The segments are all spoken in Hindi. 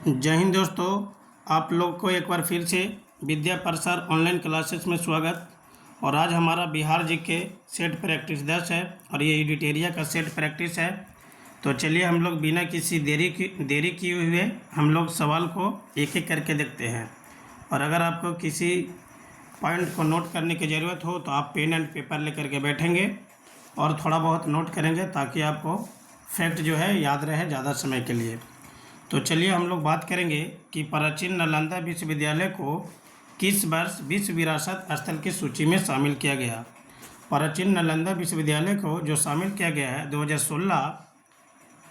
जय हिंद दोस्तों, आप लोग को एक बार फिर से विद्या प्रसार ऑनलाइन क्लासेस में स्वागत। और आज हमारा बिहार जी के सेट प्रैक्टिस 10 है और ये एडिटेरिया का सेट प्रैक्टिस है। तो चलिए हम लोग बिना किसी देरी किए हुए हम लोग सवाल को एक एक करके देखते हैं। और अगर आपको किसी पॉइंट को नोट करने की ज़रूरत हो तो आप पेन एंड पेपर लेकर के बैठेंगे और थोड़ा बहुत नोट करेंगे ताकि आपको फैक्ट जो है याद रहे ज़्यादा समय के लिए। तो चलिए हम लोग बात करेंगे कि प्राचीन नालंदा विश्वविद्यालय को किस वर्ष विश्व विरासत स्थल की सूची में शामिल किया गया। प्राचीन नालंदा विश्वविद्यालय को जो शामिल किया गया है 2016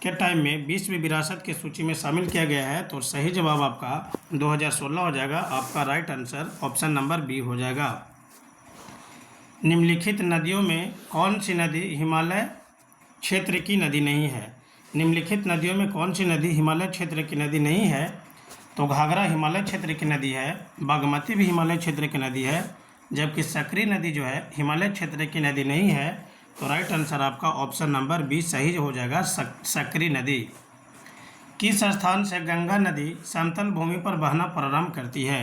के टाइम में विश्व विरासत की सूची में शामिल किया गया है। तो सही जवाब आपका 2016 हो जाएगा। आपका right answer option number B हो जाएगा। निम्नलिखित नदियों में कौन सी नदी हिमालय क्षेत्र की नदी नहीं है। निम्नलिखित नदियों में कौन सी नदी हिमालय क्षेत्र की नदी नहीं है। तो घाघरा हिमालय क्षेत्र की नदी है, बागमती भी हिमालय क्षेत्र की नदी है, जबकि सकरी नदी जो है हिमालय क्षेत्र की नदी नहीं है। तो राइट आंसर आपका ऑप्शन नंबर बी सही हो जाएगा, सकरी नदी। किस स्थान से गंगा नदी समतल भूमि पर बहना प्रारंभ करती है।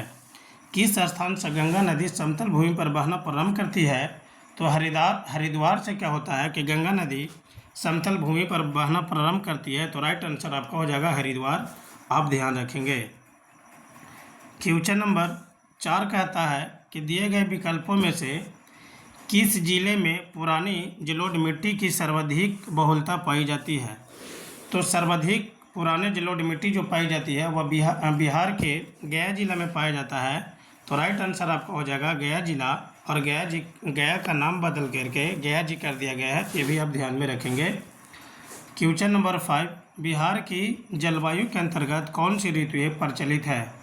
किस स्थान से गंगा नदी समतल भूमि पर बहना प्रारंभ करती है। तो हरिद्वार से क्या होता है कि गंगा नदी समतल भूमि पर बहना प्रारंभ करती है। तो राइट आंसर आपका हो जाएगा हरिद्वार। आप ध्यान रखेंगे। क्वेश्चन नंबर 4 कहता है कि दिए गए विकल्पों में से किस जिले में पुरानी जलोढ़ मिट्टी की सर्वाधिक बहुलता पाई जाती है। तो सर्वाधिक पुराने जलोढ़ मिट्टी जो पाई जाती है वह बिहार के गया जिला में पाया जाता है। तो राइट आंसर आपका हो जाएगा गया जिला। और गया का नाम बदल करके गया जी कर दिया गया है, ये भी आप ध्यान में रखेंगे। क्वेश्चन नंबर 5, बिहार की जलवायु के अंतर्गत कौन सी ऋतुएं प्रचलित है।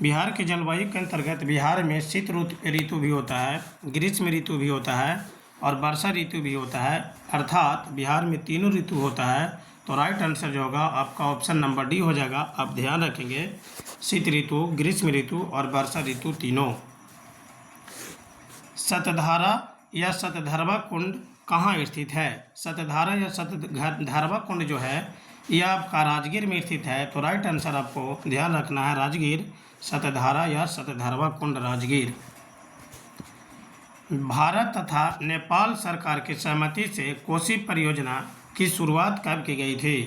बिहार की जलवायु के अंतर्गत बिहार में शीत ऋतु भी होता है, ग्रीष्म ऋतु भी होता है और वर्षा ऋतु भी होता है। अर्थात बिहार में तीनों ऋतु होता है। तो राइट आंसर जो होगा आपका ऑप्शन नंबर डी हो जाएगा। आप ध्यान रखेंगे, शीत ऋतु, ग्रीष्म ऋतु और वर्षा ऋतु तीनों। सतधारा या सतधरवा कुंड कहाँ स्थित है। सतधारा या सतधरवा कुंड जो है यह आपका राजगीर में स्थित है। तो राइट आंसर आपको ध्यान रखना है राजगीर, सतधारा या सतधरवा कुंड राजगीर। भारत तथा नेपाल सरकार की सहमति से कोसी परियोजना की शुरुआत कब की गई थी।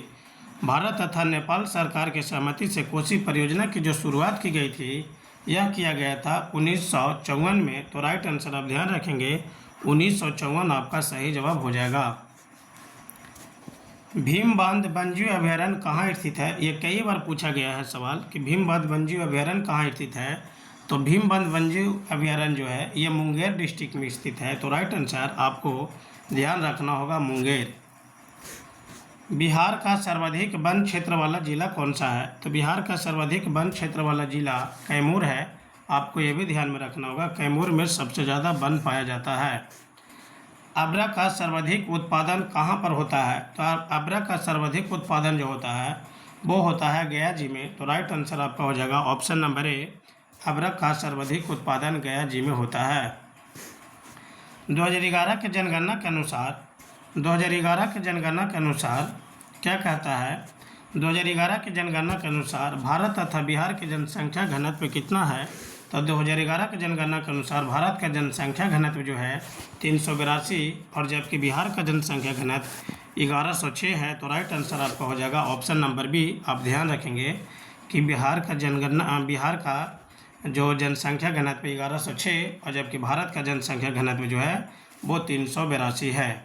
भारत तथा नेपाल सरकार की सहमति से कोसी परियोजना की जो शुरुआत की गई थी यह किया गया था 1954 में। तो राइट आंसर आप ध्यान रखेंगे 1954 आपका सही जवाब हो जाएगा। भीम बांध वन्यजीव अभयारण्य कहाँ स्थित है। ये कई बार पूछा गया है सवाल कि भीम बांध वन्यजीव अभयारण्य कहाँ स्थित है। तो भीम बांध वन्यजीव अभयारण्य जो है ये मुंगेर डिस्ट्रिक्ट में स्थित है। तो राइट आंसर आपको ध्यान रखना होगा मुंगेर। बिहार का सर्वाधिक वन क्षेत्र वाला जिला कौन सा है। तो बिहार का सर्वाधिक वन क्षेत्र वाला जिला कैमूर है। आपको ये भी ध्यान में रखना होगा, कैमूर में सबसे ज़्यादा वन पाया जाता है। अबरा का सर्वाधिक उत्पादन कहाँ पर होता है। तो अबरा का सर्वाधिक उत्पादन जो होता है वो होता है गया जी में। तो राइट आंसर आपका हो जाएगा ऑप्शन नंबर ए, अबरा का सर्वाधिक उत्पादन गया जी में होता है। 2011 के जनगणना के अनुसार 2011 के जनगणना के अनुसार क्या कहता है। 2011 की जनगणना के अनुसार भारत तथा बिहार की जनसंख्या घनत्व कितना है। तो 2011 के जनगणना के अनुसार भारत का जनसंख्या घनत्व जो है 382 और जबकि बिहार का जनसंख्या घनत्व 1106 है। तो राइट आंसर आपका हो जाएगा ऑप्शन नंबर बी। आप ध्यान रखेंगे कि बिहार का जो जनसंख्या घनत्व 1106 और जबकि भारत का जनसंख्या घनत्व जो है वो 382 है।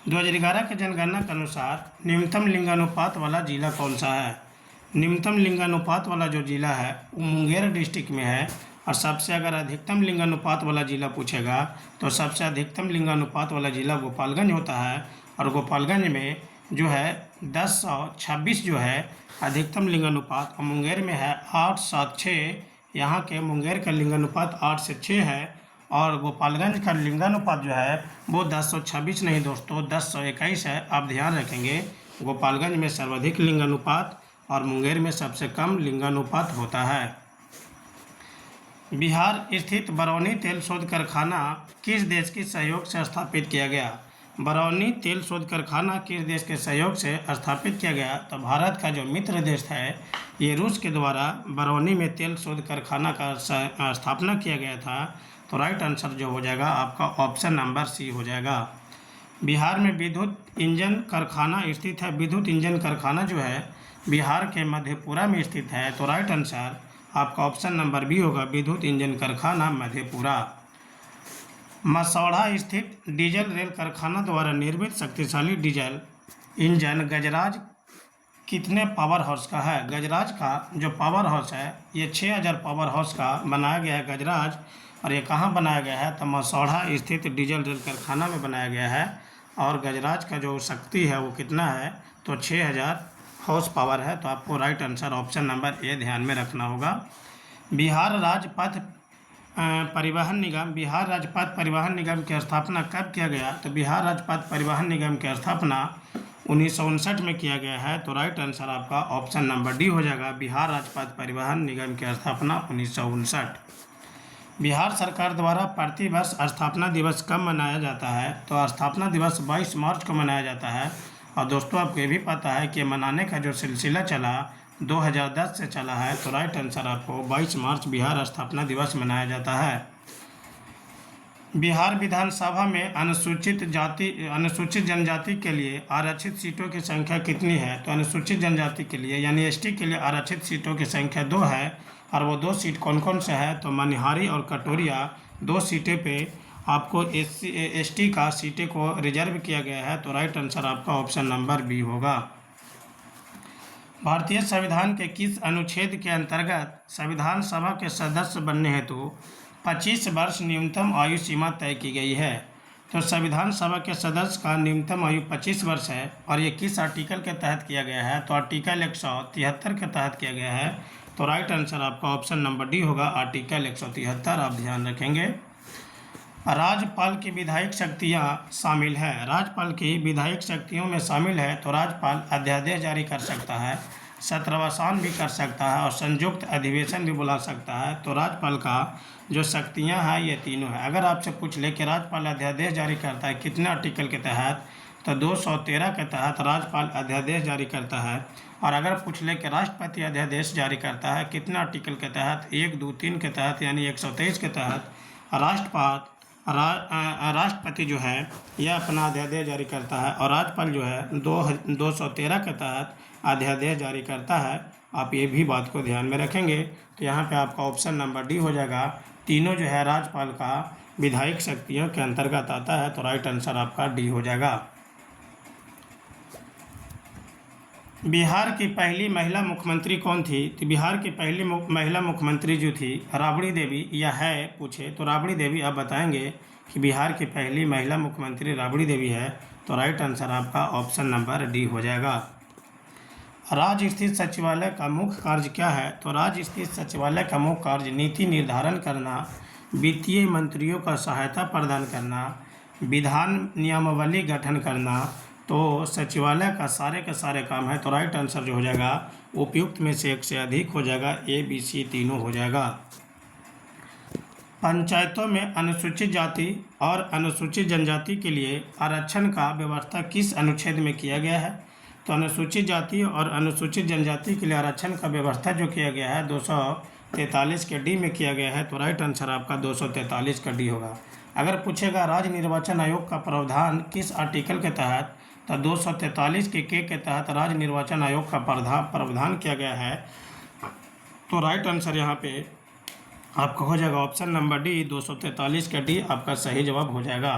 2011 के जनगणना के अनुसार न्यूनतम लिंगानुपात वाला जिला कौन सा है। न्यूनतम लिंगानुपात वाला जो जिला है वो मुंगेर डिस्ट्रिक्ट में है। और सबसे अगर अधिकतम लिंगानुपात वाला जिला पूछेगा तो सबसे अधिकतम लिंगानुपात वाला जिला गोपालगंज होता है। और गोपालगंज में जो है 1026 जो है अधिकतम लिंगानुपात, और मुंगेर में है 876। यहाँ के मुंगेर का लिंगानुपात 8 से 6 है और गोपालगंज का लिंगानुपात जो है वो 1026 नहीं दोस्तों 1021 है। आप ध्यान रखेंगे गोपालगंज में सर्वाधिक लिंगानुपात और मुंगेर में सबसे कम लिंगानुपात होता है। बिहार स्थित बरौनी तेल शोध कारखाना किस देश के सहयोग से स्थापित किया गया। बरौनी तेल शोध कारखाना किस देश के सहयोग से स्थापित किया गया? तो भारत का जो मित्र देश है ये रूस के द्वारा बरौनी में तेल शोध कारखाना का स्थापना किया गया था। तो राइट आंसर जो हो जाएगा आपका ऑप्शन नंबर सी हो जाएगा। बिहार में विद्युत इंजन कारखाना स्थित है। विद्युत इंजन कारखाना जो है बिहार के मधेपुरा में स्थित है। तो राइट आंसर आपका ऑप्शन नंबर बी होगा, विद्युत इंजन कारखाना मधेपुरा। मसौढ़ा स्थित डीजल रेल कारखाना द्वारा निर्मित शक्तिशाली डीजल इंजन गजराज कितने पावर हाउस का है? गजराज का जो पावर हाउस है ये 6000 पावर हाउस का बनाया गया है गजराज। और ये कहाँ बनाया गया है? तो मसौढ़ा स्थित डीजल रेल कारखाना में बनाया गया है। और गजराज का जो शक्ति है वो कितना है? तो 6000 हाउस पावर है। तो आपको right answer option number A ध्यान में रखना होगा। बिहार राज्य पथ परिवहन निगम की स्थापना कब किया गया? तो बिहार राज्य पथ परिवहन निगम की स्थापना 1959 में किया गया है। तो राइट आंसर आपका ऑप्शन नंबर डी हो जाएगा, बिहार राज्य पथ परिवहन निगम की स्थापना 1959। बिहार सरकार द्वारा प्रतिवर्ष स्थापना दिवस कब मनाया जाता है? तो स्थापना दिवस 22 मार्च को मनाया जाता है। और दोस्तों आपको ये भी पता है कि मनाने का जो सिलसिला चला 2010 से चला है। तो राइट आंसर आपको 22 मार्च बिहार स्थापना दिवस मनाया जाता है। बिहार विधानसभा में अनुसूचित जनजाति के लिए आरक्षित सीटों की संख्या कितनी है? तो अनुसूचित जनजाति के लिए यानी एसटी के लिए आरक्षित सीटों की संख्या 2 है। और वो 2 सीट कौन कौन से है? तो मनिहारी और कटोरिया 2 सीटें पे आपको एसटी का सीटें को रिजर्व किया गया है। तो राइट आंसर आपका ऑप्शन नंबर बी होगा। भारतीय संविधान के किस अनुच्छेद के अंतर्गत संविधान सभा के सदस्य बनने हेतु 25 वर्ष न्यूनतम आयु सीमा तय की गई है? तो संविधान सभा के सदस्य का न्यूनतम आयु 25 वर्ष है। और ये किस आर्टिकल के तहत किया गया है? तो आर्टिकल 173 के तहत किया गया है। तो राइट आंसर आपका ऑप्शन नंबर डी होगा, आर्टिकल 173 आप ध्यान रखेंगे। राज्यपाल की विधायक शक्तियाँ शामिल है। राज्यपाल की विधायक शक्तियों में शामिल है तो राज्यपाल अध्यादेश जारी कर सकता है, सत्रावसान भी कर सकता है और संयुक्त अधिवेशन भी बुला सकता है। तो राज्यपाल का जो शक्तियां हैं ये तीनों है। अगर आपसे पूछ ले कि राज्यपाल अध्यादेश जारी करता है कितने आर्टिकल के तहत? तो 213 के तहत राज्यपाल अध्यादेश जारी करता है। और अगर पूछ ले कि राष्ट्रपति अध्यादेश जारी करता है कितने आर्टिकल के तहत? 1, 2, 3 के तहत यानी 123 के तहत राष्ट्रपति जो है यह अपना अध्यादेश जारी करता है। और राज्यपाल जो है 213 के तहत अध्यादेश जारी करता है। आप ये भी बात को ध्यान में रखेंगे। तो यहाँ पे आपका ऑप्शन नंबर डी हो जाएगा। तीनों जो है राज्यपाल का विधायक शक्तियों के अंतर्गत आता है। तो राइट आंसर आपका डी हो जाएगा। बिहार की पहली महिला मुख्यमंत्री कौन थी? तो बिहार की पहली महिला मुख्यमंत्री जो थी राबड़ी देवी या है पूछे तो राबड़ी देवी आप बताएंगे कि बिहार की पहली महिला मुख्यमंत्री राबड़ी देवी है। तो राइट आंसर आपका ऑप्शन नंबर डी हो जाएगा। राज्य स्थित सचिवालय का मुख्य कार्य क्या है? तो राज्य स्थित सचिवालय का मुख्य कार्य नीति निर्धारण करना, वित्तीय मंत्रियों का सहायता प्रदान करना, विधान नियमावली गठन करना। तो सचिवालय का सारे के सारे काम है। तो राइट आंसर जो हो जाएगा उपयुक्त में से एक से अधिक हो जाएगा, ए बी सी तीनों हो जाएगा। पंचायतों में अनुसूचित जाति और अनुसूचित जनजाति के लिए आरक्षण का व्यवस्था किस अनुच्छेद में किया गया है? तो अनुसूचित जाति और अनुसूचित जनजाति के लिए आरक्षण का व्यवस्था जो किया गया है 243 के डी में किया गया है। तो राइट आंसर आपका 243 का डी होगा। अगर पूछेगा राज्य निर्वाचन आयोग का प्रावधान किस आर्टिकल के तहत? तो 243 के तहत राज्य निर्वाचन आयोग का प्रावधान किया गया है। तो राइट आंसर यहाँ पे आपका हो जाएगा ऑप्शन नंबर डी, 243 का डी आपका सही जवाब हो जाएगा।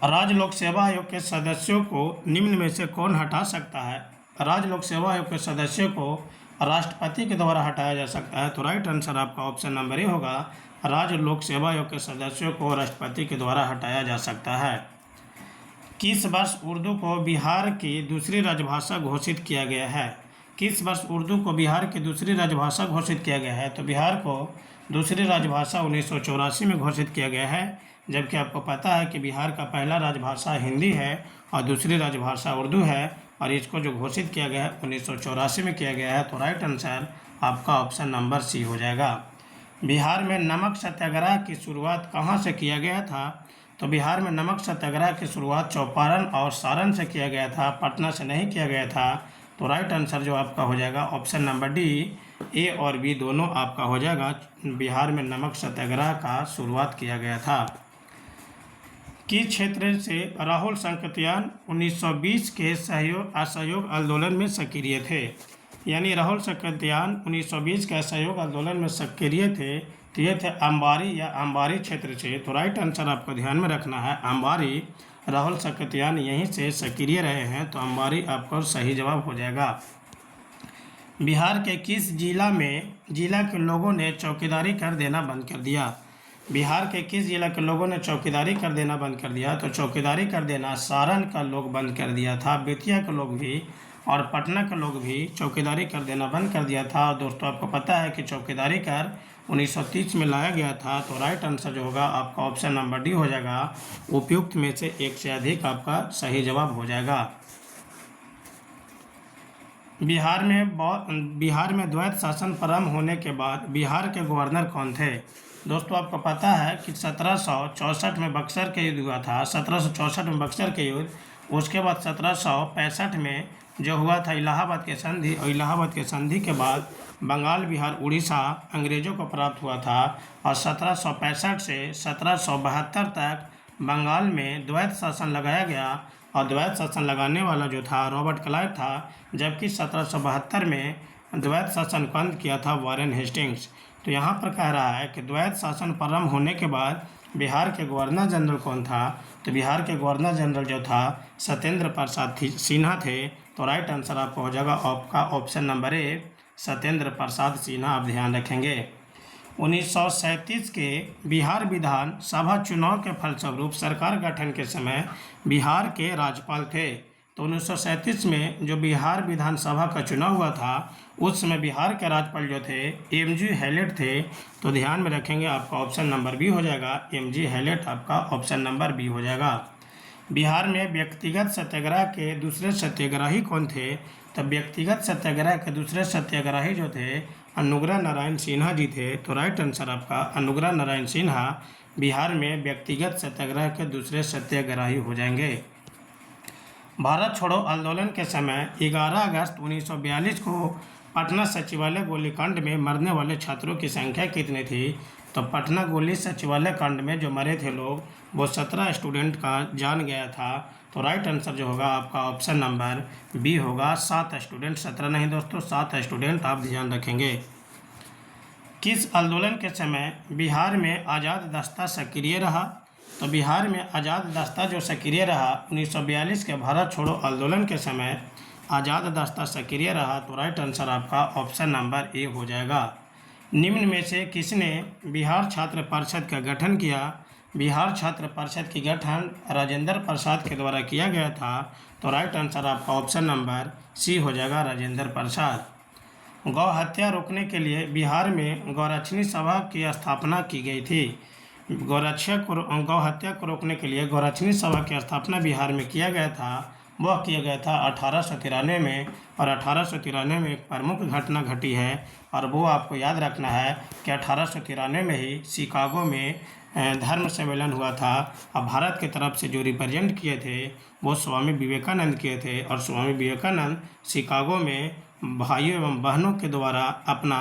राज्य लोक सेवा आयोग के सदस्यों को निम्न में से कौन हटा सकता है? राज्य लोक सेवा आयोग के सदस्यों को राष्ट्रपति के द्वारा हटाया जा सकता है। तो राइट आंसर आपका ऑप्शन नंबर ए होगा, राज्य लोक सेवा आयोग के सदस्यों को राष्ट्रपति के द्वारा हटाया जा सकता है। किस वर्ष उर्दू को बिहार की दूसरी राजभाषा घोषित किया गया है? किस वर्ष उर्दू को बिहार की दूसरी राजभाषा घोषित किया गया है? तो बिहार को दूसरी राजभाषा 1984 में घोषित किया गया है। जबकि आपको पता है कि बिहार का पहला राजभाषा हिंदी है और दूसरी राजभाषा उर्दू है। और इसको जो घोषित किया गया है 1984 में किया गया है। तो राइट आंसर आपका ऑप्शन नंबर सी हो जाएगा। बिहार में नमक सत्याग्रह की शुरुआत कहाँ से किया गया था? तो बिहार में नमक सत्याग्रह की शुरुआत चौपारण और सारण से किया गया था, पटना से नहीं किया गया था। तो राइट आंसर जो आपका हो जाएगा ऑप्शन नंबर डी, ए और बी दोनों आपका हो जाएगा। बिहार में नमक सत्याग्रह का शुरुआत किया गया था। किस क्षेत्र से राहुल संकतयान 1920 के असहयोग आंदोलन में सक्रिय थे? यानी राहुल संकतयान 1920 के असहयोग आंदोलन में सक्रिय थे, तो ये थे अंबारी या अंबारी क्षेत्र से। तो राइट आंसर आपको ध्यान में रखना है अंबारी। राहुल संकतयान यहीं से सक्रिय रहे हैं, तो अंबारी आपका सही जवाब हो जाएगा। बिहार के किस जिला के लोगों ने चौकीदारी कर देना बंद कर दिया? बिहार के किस जिला के लोगों ने चौकीदारी कर देना बंद कर दिया? तो चौकीदारी कर देना सारण का लोग बंद कर दिया था, बेतिया के लोग भी और पटना के लोग भी चौकीदारी कर देना बंद कर दिया था। दोस्तों आपको पता है कि चौकीदारी कर 1930 में लाया गया था। तो राइट आंसर जो होगा आपका ऑप्शन नंबर डी हो जाएगा। उपयुक्त में से एक से अधिक आपका सही जवाब हो जाएगा। बिहार में द्वैत शासन प्रारंभ होने के बाद बिहार के गवर्नर कौन थे? दोस्तों आपको पता है कि 1764 में बक्सर के युद्ध हुआ था। 1764 में बक्सर के युद्ध, उसके बाद 1765 में जो हुआ था इलाहाबाद के संधि, और इलाहाबाद के संधि के बाद बंगाल, बिहार, उड़ीसा अंग्रेज़ों को प्राप्त हुआ था। और 1765 से 1772 तक बंगाल में द्वैत शासन लगाया गया, और द्वैत शासन लगाने वाला जो था रॉबर्ट क्लाइव था, जबकि 1772 में द्वैत शासन को अंत किया था वॉरेन हेस्टिंग्स। तो यहाँ पर कह रहा है कि द्वैत शासन प्रारंभ होने के बाद बिहार के गवर्नर जनरल कौन था? तो बिहार के गवर्नर जनरल जो था सत्येंद्र प्रसाद सिन्हा थे। तो राइट आंसर आपको हो जाएगा आपका option number A, Satyendra Prasad Sinha. आप ध्यान रखेंगे। 1937 के बिहार विधान सभा चुनाव के फलस्वरूप सरकार गठन के समय बिहार के राज्यपाल थे। तो 1937 में जो बिहार विधानसभा का चुनाव हुआ था, उस समय बिहार के राज्यपाल जो थे एम.जी. हैलेट थे। तो ध्यान में रखेंगे, आपका ऑप्शन नंबर बी हो जाएगा। एम.जी. हैलेट आपका ऑप्शन नंबर बी हो जाएगा। बिहार में व्यक्तिगत सत्याग्रह के दूसरे सत्याग्रही कौन थे? तो व्यक्तिगत सत्याग्रह के दूसरे सत्याग्रही जो थे अनुग्रह नारायण सिन्हा जी थे। तो राइट आंसर आपका अनुग्रह नारायण सिन्हा बिहार में व्यक्तिगत सत्याग्रह के दूसरे सत्याग्रही हो जाएंगे। भारत छोड़ो आंदोलन के समय 11 अगस्त 1942 को पटना सचिवालय गोलीकांड में मरने वाले छात्रों की संख्या कितनी थी? तो पटना गोली सचिवालय कांड में जो मरे थे लोग, वो 17 स्टूडेंट का जान गया था। तो राइट आंसर जो होगा आपका ऑप्शन नंबर बी होगा, 7 स्टूडेंट, 17 नहीं दोस्तों, 7 स्टूडेंट। आप ध्यान रखेंगे। किस आंदोलन के समय बिहार में आज़ाद दस्ता सक्रिय रहा? तो बिहार में आज़ाद दस्ता जो सक्रिय रहा 1942 के भारत छोड़ो आंदोलन के समय आज़ाद दस्ता सक्रिय रहा। तो राइट आंसर आपका ऑप्शन नंबर ए हो जाएगा। निम्न में से किसने बिहार छात्र परिषद का गठन किया? बिहार छात्र परिषद की गठन राजेंद्र प्रसाद के द्वारा किया गया था। तो राइट आंसर आपका ऑप्शन नंबर सी हो जाएगा, राजेंद्र प्रसाद। गौ हत्या रोकने के लिए बिहार में गौरक्षणी सभा की स्थापना की गई थी। गौ हत्या को रोकने के लिए गौरक्षणी सभा की स्थापना बिहार में किया गया था। वह किया गया था 1893 में, और 1893 में एक प्रमुख घटना घटी है, और वो आपको याद रखना है कि 1893 में ही शिकागो में धर्म सम्मेलन हुआ था। और भारत की तरफ से जो रिप्रेजेंट किए थे वो स्वामी विवेकानंद किए थे, और स्वामी विवेकानंद शिकागो में भाइयों एवं बहनों के द्वारा अपना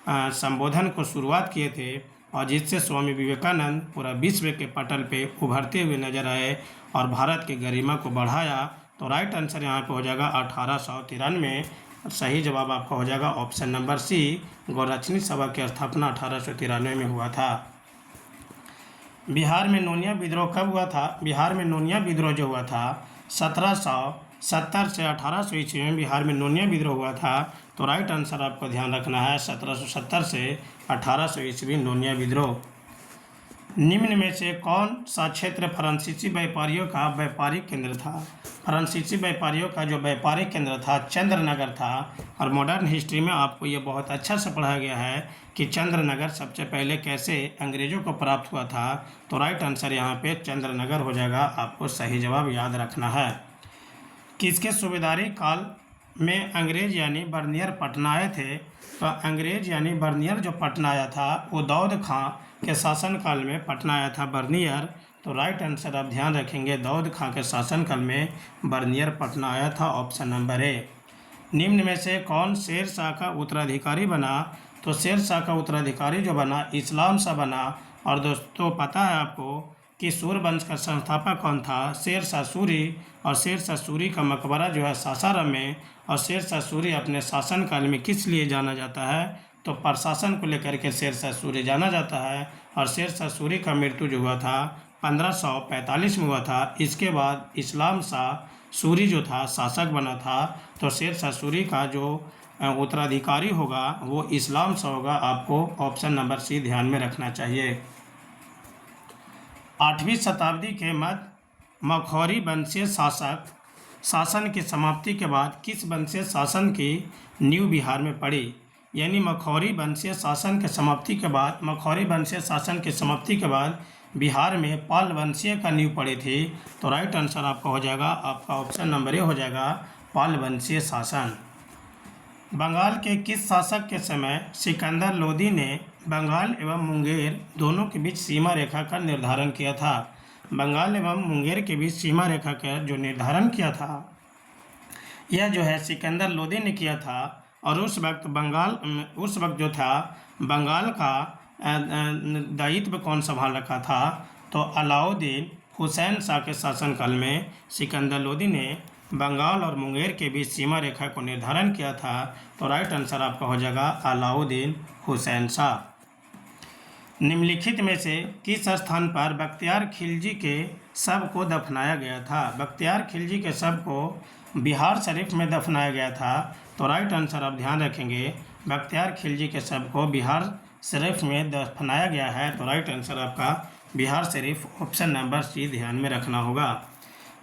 संबोधन को शुरुआत किए थे, और जिससे स्वामी विवेकानंद पूरा विश्व के पटल पे उभरते हुए नजर आए और भारत की गरिमा को बढ़ाया। तो राइट आंसर यहाँ पे हो जाएगा 1893। सही जवाब आपका हो जाएगा ऑप्शन नंबर सी, गौरक्षणी सभा की स्थापना 1893 में हुआ था। बिहार में नोनिया विद्रोह कब हुआ था? बिहार में नोनिया विद्रोह जो हुआ था 1770 से 1800 ईस्वी में बिहार में नोनिया विद्रोह हुआ था। तो राइट आंसर आपको ध्यान रखना है 1770 से 1800 ईस्वी नोनिया विद्रोह। निम्न में से कौन सा क्षेत्र फ्रांसीसी व्यापारियों का व्यापारिक केंद्र था? फ्रांसीसी व्यापारियों का जो व्यापारिक केंद्र था चंद्रनगर था। और मॉडर्न हिस्ट्री में आपको ये बहुत अच्छा से पढ़ाया गया है कि चंद्रनगर सबसे पहले कैसे अंग्रेज़ों को प्राप्त हुआ था। तो राइट आंसर यहाँ पे चंद्रनगर हो जाएगा। आपको सही जवाब याद रखना है। किसके सूबेदारी काल में अंग्रेज यानी बर्नियर पटना आए थे? तो अंग्रेज यानी बर्नियर जो पटना आया था वो दाऊद खां के शासनकाल में पटना आया था बर्नियर। तो राइट आंसर आप ध्यान रखेंगे दाऊद खां के शासनकाल में बर्नियर पटना आया था, ऑप्शन नंबर ए। निम्न में से कौन शेर शाह का उत्तराधिकारी बना? तो शेर शाह का उत्तराधिकारी जो बना इस्लाम शाह बना। और दोस्तों पता है आपको कि सूर्य वंश का संस्थापक कौन था? शेर शाह सूरी। और शेर शाह सूरी का मकबरा जो है सासाराम में। और शेर शाह सूरी अपने शासनकाल में किस लिए जाना जाता है? तो प्रशासन को लेकर के शेर शाह सूरी जाना जाता है। और शेर शाह सूरी का मृत्यु जो हुआ था 1545 में हुआ था। इसके बाद इस्लाम शाह सूरी जो था शासक बना था। तो शेर शाह सूरी का जो उत्तराधिकारी होगा वो इस्लाम शाह होगा। आपको ऑप्शन नंबर सी ध्यान में रखना चाहिए। 8वीं शताब्दी के मध्य मखौरी वंशीय शासन की समाप्ति के बाद किस वंशीय शासन की नींव बिहार में पड़ी? यानी मखौरी वंशीय शासन के समाप्ति के बाद बिहार में पाल वंशीय का नींव पड़ी थी। तो राइट आंसर आपका हो जाएगा, आपका ऑप्शन नंबर ए हो जाएगा, पाल वंशीय शासन। बंगाल के किस शासक के समय सिकंदर लोदी ने बंगाल एवं मुंगेर दोनों के बीच सीमा रेखा का निर्धारण किया था? बंगाल एवं मुंगेर के बीच सीमा रेखा का जो निर्धारण किया था यह जो है सिकंदर लोदी ने किया था। और उस वक्त जो था बंगाल का दायित्व कौन संभाल रखा था? तो अलाउद्दीन हुसैन शाह के शासनकाल में सिकंदर लोदी ने बंगाल और मुंगेर के बीच सीमा रेखा को निर्धारण किया था। तो राइट आंसर आपका हो जाएगा अलाउद्दीन हुसैन शाह। निम्नलिखित में से किस स्थान पर बख्तियार खिलजी के शव को दफनाया गया था? बख्तियार खिलजी के शव को बिहार शरीफ में दफनाया गया था। तो राइट आंसर आप ध्यान रखेंगे, बख्तियार खिलजी के शव को बिहार शरीफ में दफनाया गया है। तो राइट आंसर आपका Bihar Sharif, option number C ध्यान में रखना होगा।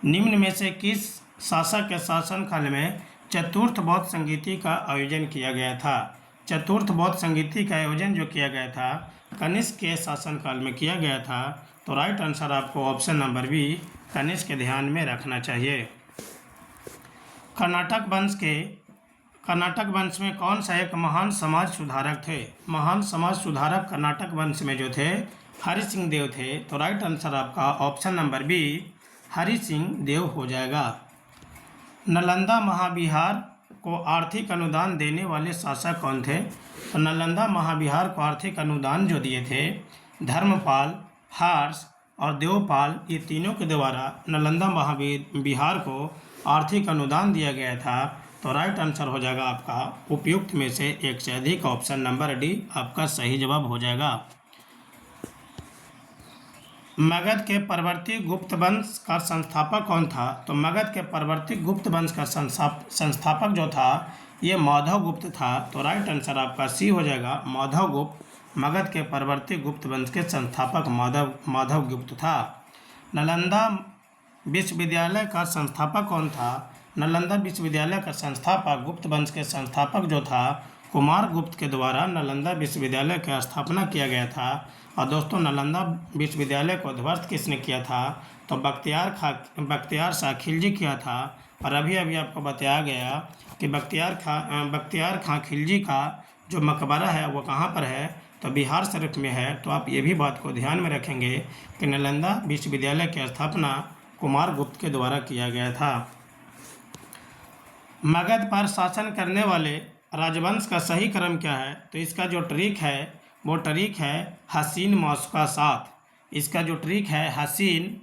निम्न में से किस शासक के शासनकाल में चतुर्थ बौद्ध संगीति का आयोजन किया गया था? चतुर्थ बौद्ध संगीति का आयोजन जो किया गया था कनिष्क के शासनकाल में किया गया था। तो राइट आंसर आपको ऑप्शन नंबर बी कनिष्क के ध्यान में रखना चाहिए। कर्नाटक वंश में कौन सा एक महान समाज सुधारक थे? महान समाज सुधारक कर्नाटक वंश में जो थे हरि सिंह देव थे। तो राइट आंसर आपका option number B Hari Singh Dev हो जाएगा। नालंदा महाविहार को आर्थिक अनुदान देने वाले शासक कौन थे? तो नालंदा महाविहार को आर्थिक अनुदान जो दिए थे धर्मपाल, हर्ष और देवपाल, ये तीनों के द्वारा नालंदा महाविहार को आर्थिक अनुदान दिया गया था। तो राइट आंसर हो जाएगा आपका उपयुक्त में से एक से अधिक, ऑप्शन नंबर डी आपका सही जवाब हो जाएगा। मगध के परवर्ती गुप्त वंश का संस्थापक कौन था? तो मगध के परवर्ती गुप्त वंश का संस्थापक जो था ये माधव गुप्त था। तो राइट आंसर आपका सी हो जाएगा, माधव गुप्त। मगध के परवर्ती गुप्त वंश के संस्थापक माधव गुप्त था। नालंदा विश्वविद्यालय का संस्थापक कौन था? नालंदा विश्वविद्यालय का संस्थापक गुप्त वंश के संस्थापक जो था कुमार गुप्त के द्वारा नालंदा विश्वविद्यालय की स्थापना किया गया था। और दोस्तों नालंदा विश्वविद्यालय को ध्वस्त किसने किया था? तो बख्तियार शाह खिलजी किया था। और अभी आपको बताया गया कि बख्तियार खां खिलजी का जो मकबरा है वो कहाँ पर है? तो बिहार शरीफ में है। तो आप ये भी बात को ध्यान में रखेंगे कि नालंदा विश्वविद्यालय की स्थापना कुमार गुप्त के द्वारा किया गया था। मगध पर शासन करने वाले राजवंश का सही क्रम क्या है? तो इसका जो ट्रिक है वो ट्रिक है हसीन माशुका साथ। इसका जो ट्रिक है हसीन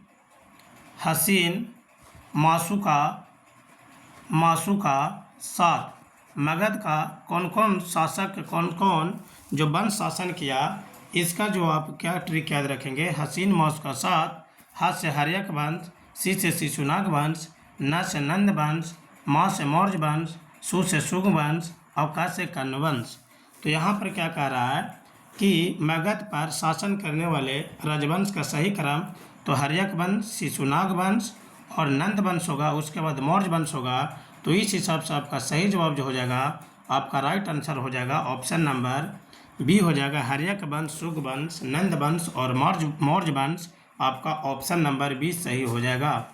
माशुका साथ। मगध का कौन कौन जो वंश शासन किया, इसका जो आप क्या ट्रिक याद रखेंगे, हसीन माशुका साथ, ह से हर्यक वंश, सी से शिशुनाग वंश, न से नंद वंश, माँ से मौर्य वंश, सु से शुंग वंश और क से कर्ण वंश। तो यहाँ पर क्या कह रहा है कि मगध पर शासन करने वाले राजवंश का सही क्रम तो हर्यक वंश, शिशुनाग वंश और नंद वंश होगा, उसके बाद मौर्य वंश होगा। तो इस हिसाब से आपका सही जवाब जो हो जाएगा, आपका राइट आंसर हो जाएगा ऑप्शन नंबर बी हो जाएगा, हर्यक वंश, शुंग वंश, नंद वंश और मौर्य वंश। आपका ऑप्शन नंबर बी सही हो जाएगा।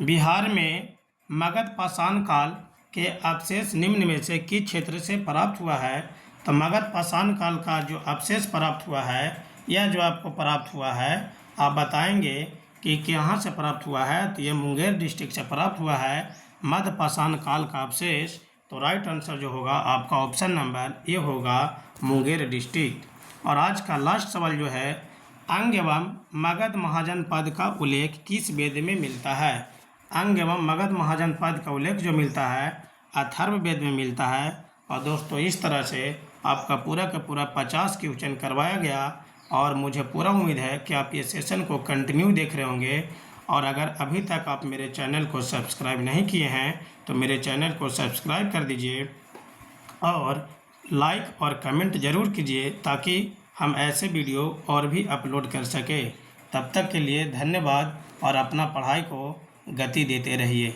बिहार में मगध पाषाण काल के अवशेष निम्न में से किस क्षेत्र से प्राप्त हुआ है? तो मगध पाषाण काल का जो अवशेष प्राप्त हुआ है, यह जो आपको प्राप्त हुआ है आप बताएंगे कि कहाँ से प्राप्त हुआ है, तो ये मुंगेर डिस्ट्रिक्ट से प्राप्त हुआ है मध्य पाषाण काल का अवशेष। तो राइट आंसर जो होगा आपका ऑप्शन नंबर ए होगा मुंगेर डिस्ट्रिक्ट। और आज का लास्ट सवाल जो है, अंग एवं मगध महाजन पद का उल्लेख किस वेद में मिलता है? अंग एवं मगध महाजन पद का उल्लेख जो मिलता है अथर्ववेद में मिलता है। और दोस्तों इस तरह से आपका पूरा का पूरा 50 क्वेश्चन करवाया गया और मुझे पूरा उम्मीद है कि आप ये सेशन को कंटिन्यू देख रहे होंगे। और अगर अभी तक आप मेरे चैनल को सब्सक्राइब नहीं किए हैं तो मेरे चैनल को सब्सक्राइब कर दीजिए और लाइक और कमेंट ज़रूर कीजिए ताकि हम ऐसे वीडियो और भी अपलोड कर सकें। तब तक के लिए धन्यवाद और अपना पढ़ाई को गति देते रहिए।